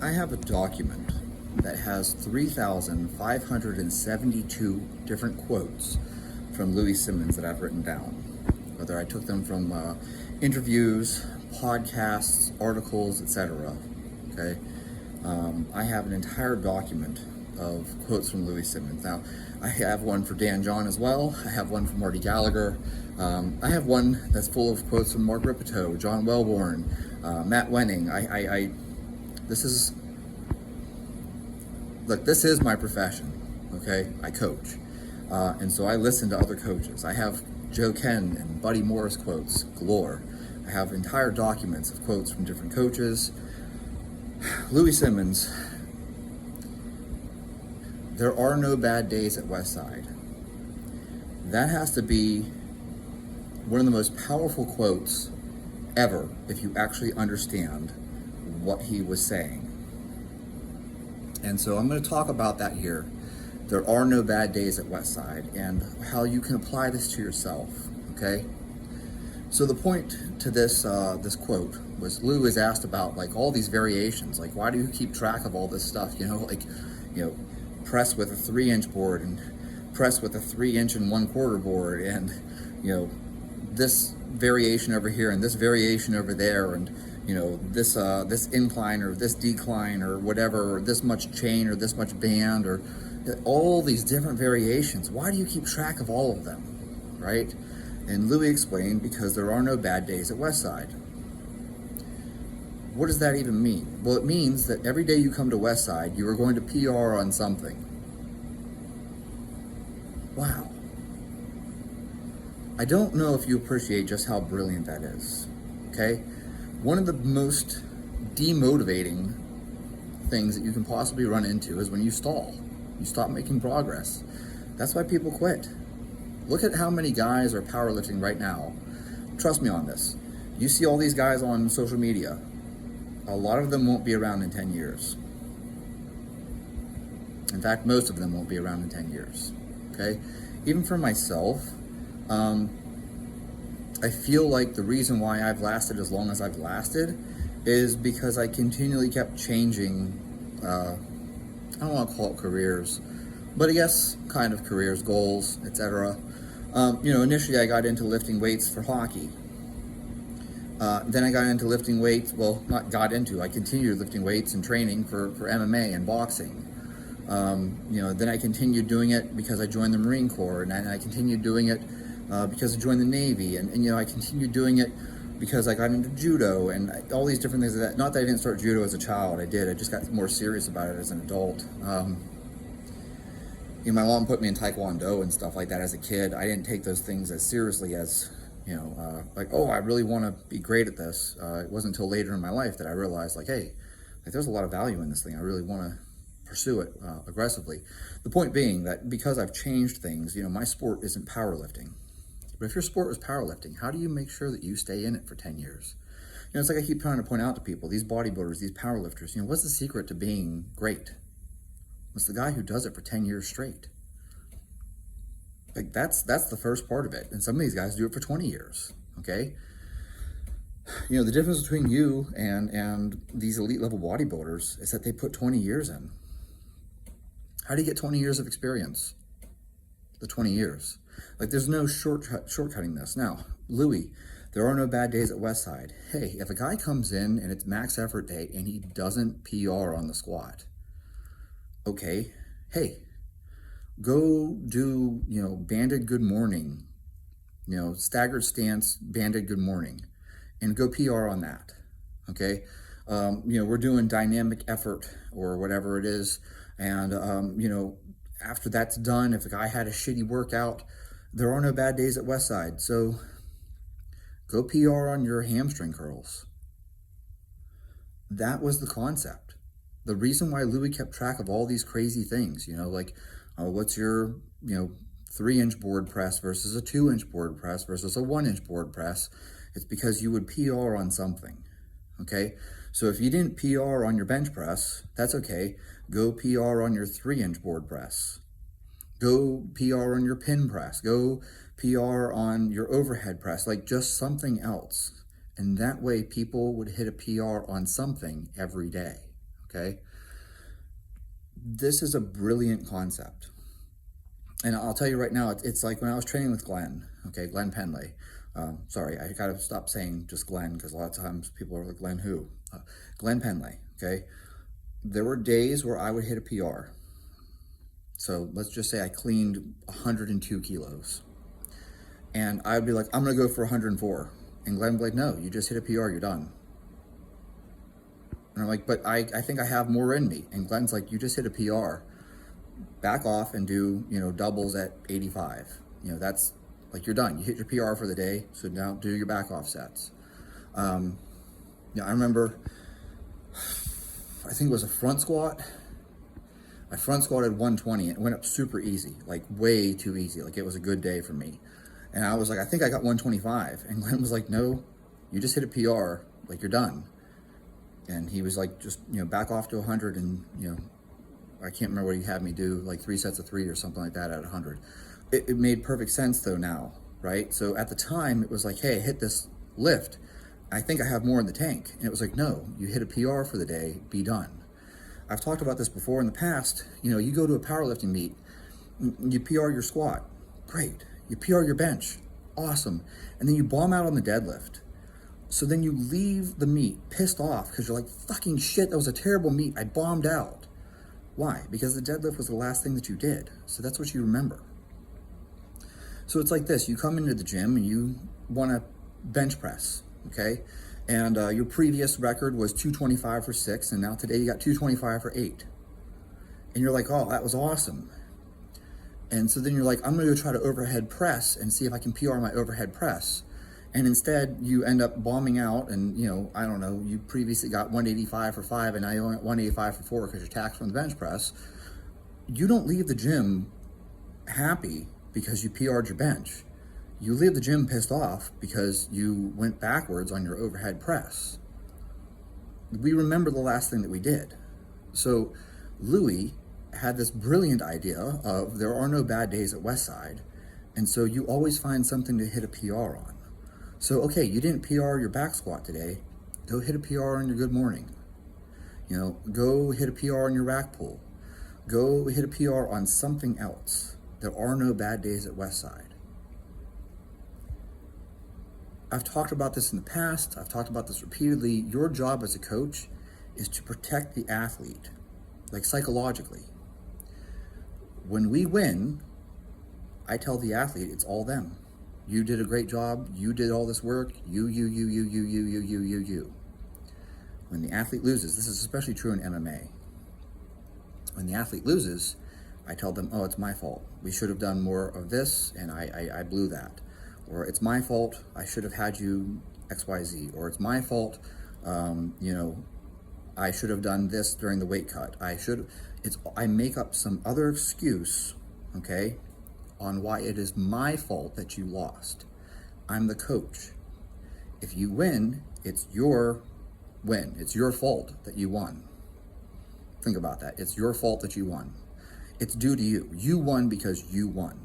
I have a document that has 3,572 different quotes from Louis Simmons that I've written down. Whether I took them from interviews, podcasts, articles, etc. Okay, I have an entire document of quotes from Louis Simmons. Now, I have one for Dan John as well. I have one from Marty Gallagher. I have one that's full of quotes from Mark Ripito, John Wellborn, Matt Wenning. This is my profession. Okay, I coach, and so I listen to other coaches. I have Joe Ken and Buddy Morris quotes galore. I have entire documents of quotes from different coaches. Louis Simmons, there are no bad days at Westside. That has to be one of the most powerful quotes ever if you actually understand what he was saying. And so I'm going to talk about that here. There are no bad days at Westside and how you can apply this to yourself, okay? So the point to this quote was Lou is asked about like all these variations, like why do you keep track of all this stuff? Press with a 3-inch board and press with a 3-inch and 1/4 board, and this variation over here and this variation over there, and this incline or this decline or whatever, or this much chain or this much band, or all these different variations. Why do you keep track of all of them, right? And Louis explained, because there are no bad days at Westside. What does that even mean? Well, it means that every day you come to Westside, you are going to PR on something. Wow. I don't know if you appreciate just how brilliant that is, okay? One of the most demotivating things that you can possibly run into is when you stall. You stop making progress. That's why people quit. Look at how many guys are powerlifting right now. Trust me on this. You see all these guys on social media. A lot of them won't be around in 10 years. In fact, most of them won't be around in 10 years. Okay? Even for myself, I feel like the reason why I've lasted as long as I've lasted is because I continually kept changing, I don't want to call it careers, but I guess kind of careers, goals, etc. Initially I got into lifting weights for hockey. Then I got into lifting weights, I continued lifting weights and training for MMA and boxing. Then I continued doing it because I joined the Marine Corps, and I continued doing it because I joined the Navy, and I continued doing it because I got into judo and all these different things like that. Not that I didn't start judo as a child, I did. I just got more serious about it as an adult. My mom put me in Taekwondo and stuff like that as a kid. I didn't take those things as seriously as, I really want to be great at this. It wasn't until later in my life that I realized, there's a lot of value in this thing. I really want to pursue it aggressively. The point being that because I've changed things, my sport isn't powerlifting. But if your sport was powerlifting, how do you make sure that you stay in it for 10 years? It's like I keep trying to point out to people, these bodybuilders, these powerlifters, what's the secret to being great? It's the guy who does it for 10 years straight. That's the first part of it. And some of these guys do it for 20 years, okay? The difference between you and these elite level bodybuilders is that they put 20 years in. How do you get 20 years of experience? The 20 years. There's no shortcutting this. Now, Louis, there are no bad days at Westside. Hey, if a guy comes in and it's max effort day and he doesn't PR on the squat, okay, hey, go do, banded good morning, staggered stance, banded good morning, and go PR on that, okay? We're doing dynamic effort or whatever it is, and, after that's done, if the guy had a shitty workout, there are no bad days at Westside, so go PR on your hamstring curls. That was the concept. The reason why Louis kept track of all these crazy things, what's your, 3-inch board press versus a 2-inch board press versus a 1-inch board press, it's because you would PR on something, okay? So if you didn't PR on your bench press, that's okay. Go PR on your 3-inch board press. Go PR on your pin press. Go PR on your overhead press, just something else. And that way people would hit a PR on something every day, okay? This is a brilliant concept. And I'll tell you right now, it's like when I was training with Glenn, okay, Glenn Penley. Sorry, I gotta stop saying just Glenn, because a lot of times people are like, Glenn who? Glenn Penley, okay? There were days where I would hit a PR. So let's just say I cleaned 102 kilos. And I'd be like, I'm gonna go for 104. And Glenn would be like, no, you just hit a PR, you're done. And I'm like, but I think I have more in me. And Glenn's like, you just hit a PR. Back off and do, doubles at 85. That's like, you're done. You hit your PR for the day. So now do your back off sets. I remember, I think it was a front squat. I front squatted 120 and it went up super easy, like way too easy. Like it was a good day for me. And I was like, I think I got 125. And Glenn was like, no, you just hit a PR, like you're done. And he was like, just, back off to 100 and, I can't remember what he had me do, like 3 sets of 3 or something like that at 100. It made perfect sense though now, right? So at the time it was like, hey, I hit this lift. I think I have more in the tank. And it was like, no, you hit a PR for the day, be done. I've talked about this before in the past. You go to a powerlifting meet, you PR your squat, great. You PR your bench, awesome. And then you bomb out on the deadlift. So then you leave the meet pissed off because you're like, fucking shit, that was a terrible meet. I bombed out. Why? Because the deadlift was the last thing that you did. So that's what you remember. So it's like this. You come into the gym and you want to bench press, okay? And your previous record was 225 for 6, and now today you got 225 for 8. And you're like, oh, that was awesome. And so then you're like, I'm going to go try to overhead press and see if I can PR my overhead press. And instead, you end up bombing out and, I don't know, you previously got 185 for 5 and now you only got 185 for 4 because you're taxed from the bench press. You don't leave the gym happy because you PR'd your bench. You leave the gym pissed off because you went backwards on your overhead press. We remember the last thing that we did. So Louis had this brilliant idea of there are no bad days at Westside. And so you always find something to hit a PR on. So, okay, you didn't PR your back squat today. Go hit a PR on your good morning. Go hit a PR on your rack pull. Go hit a PR on something else. There are no bad days at Westside. I've talked about this in the past. I've talked about this repeatedly. Your job as a coach is to protect the athlete, like psychologically. When we win, I tell the athlete it's all them. You did a great job. You did all this work. You. When the athlete loses, this is especially true in MMA. When the athlete loses, I tell them, oh, it's my fault. We should have done more of this, and I blew that. Or it's my fault. I should have had you XYZ. Or it's my fault. I should have done this during the weight cut. I make up some other excuse, okay, on why it is my fault that you lost. I'm the coach. If you win, it's your win. It's your fault that you won. Think about that. It's your fault that you won. It's due to you. You won because you won.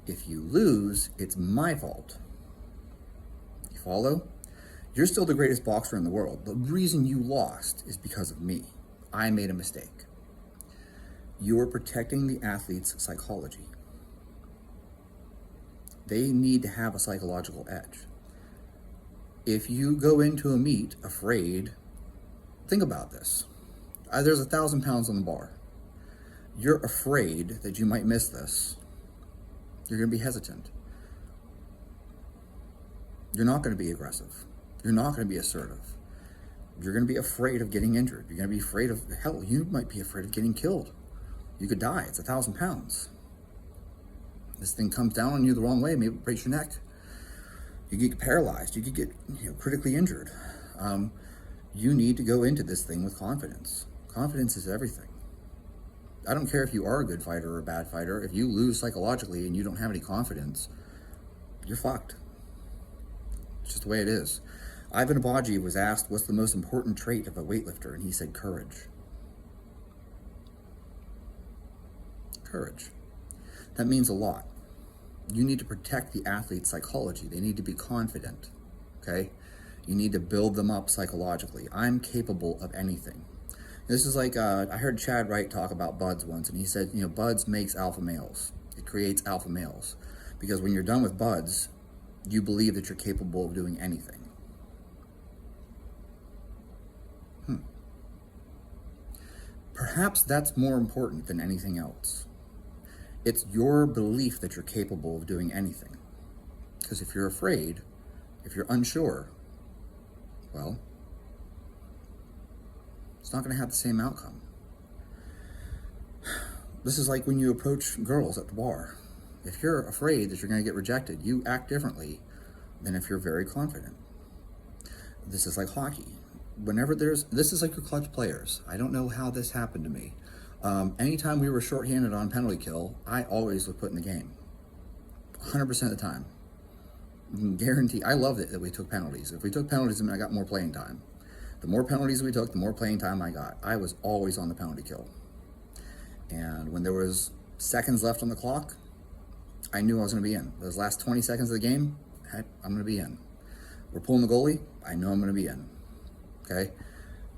If you lose, it's my fault. You follow? You're still the greatest boxer in the world. The reason you lost is because of me. I made a mistake. You are protecting the athlete's psychology. They need to have a psychological edge. If you go into a meet afraid, think about this. There's 1,000 pounds on the bar. You're afraid that you might miss this. You're going to be hesitant. You're not going to be aggressive. You're not going to be assertive. You're going to be afraid of getting injured. You're going to be afraid of, hell, you might be afraid of getting killed. You could die. It's 1,000 pounds. This thing comes down on you the wrong way, maybe it breaks your neck. You could get paralyzed. You could get critically injured. You need to go into this thing with confidence. Confidence is everything. I don't care if you are a good fighter or a bad fighter. If you lose psychologically and you don't have any confidence, you're fucked. It's just the way it is. Ivan Abaji was asked, what's the most important trait of a weightlifter? And he said, courage. Courage. That means a lot. You need to protect the athlete's psychology. They need to be confident, okay? You need to build them up psychologically. I'm capable of anything. This is like, I heard Chad Wright talk about buds once, and he said, buds makes alpha males. It creates alpha males. Because when you're done with buds, you believe that you're capable of doing anything. Perhaps that's more important than anything else. It's your belief that you're capable of doing anything. Because if you're afraid, if you're unsure, well, it's not going to have the same outcome. This is like when you approach girls at the bar. If you're afraid that you're going to get rejected, you act differently than if you're very confident. This is like hockey. This is like your clutch players. I don't know how this happened to me. Anytime we were shorthanded on penalty kill, I always was put in the game. 100% of the time. Guarantee. I loved it that we took penalties. If we took penalties, I mean, I got more playing time. The more penalties we took, the more playing time I got. I was always on the penalty kill. And when there was seconds left on the clock, I knew I was going to be in. Those last 20 seconds of the game, heck, I'm going to be in. We're pulling the goalie, I know I'm going to be in. Okay?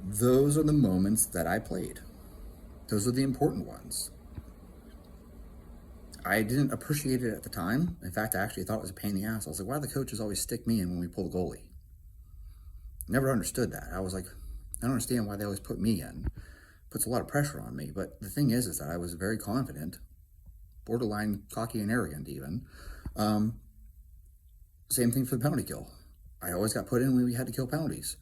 Those are the moments that I played. Those are the important ones. I didn't appreciate it at the time. In fact, I actually thought it was a pain in the ass. I was like, why do the coaches always stick me in when we pull the goalie? Never understood that. I was like, I don't understand why they always put me in. Puts a lot of pressure on me. But the thing is that I was very confident, borderline cocky and arrogant even. Same thing for the penalty kill. I always got put in when we had to kill penalties.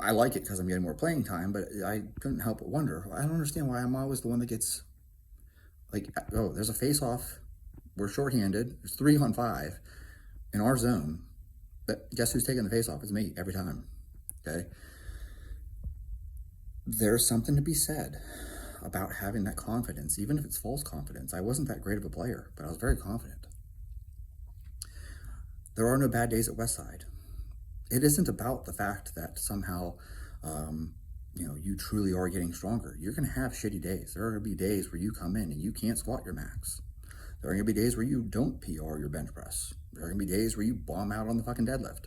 I like it because I'm getting more playing time, but I couldn't help but wonder. I don't understand why I'm always the one that gets, like, oh, there's a face-off. We're shorthanded. There's 3-on-5 in our zone. But guess who's taking the face-off? It's me every time. Okay? There's something to be said about having that confidence, even if it's false confidence. I wasn't that great of a player, but I was very confident. There are no bad days at Westside. It isn't about the fact that somehow, you truly are getting stronger. You're going to have shitty days. There are going to be days where you come in and you can't squat your max. There are going to be days where you don't PR your bench press. There are going to be days where you bomb out on the fucking deadlift.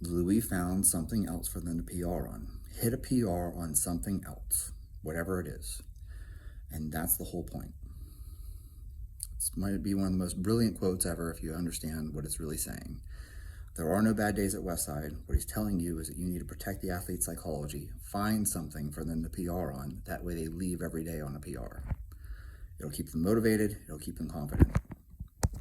Louis found something else for them to PR on. Hit a PR on something else, whatever it is. And that's the whole point. This might be one of the most brilliant quotes ever if you understand what it's really saying. There are no bad days at Westside. What he's telling you is that you need to protect the athlete's psychology. Find something for them to PR on. That way they leave every day on a PR. It'll keep them motivated. It'll keep them confident.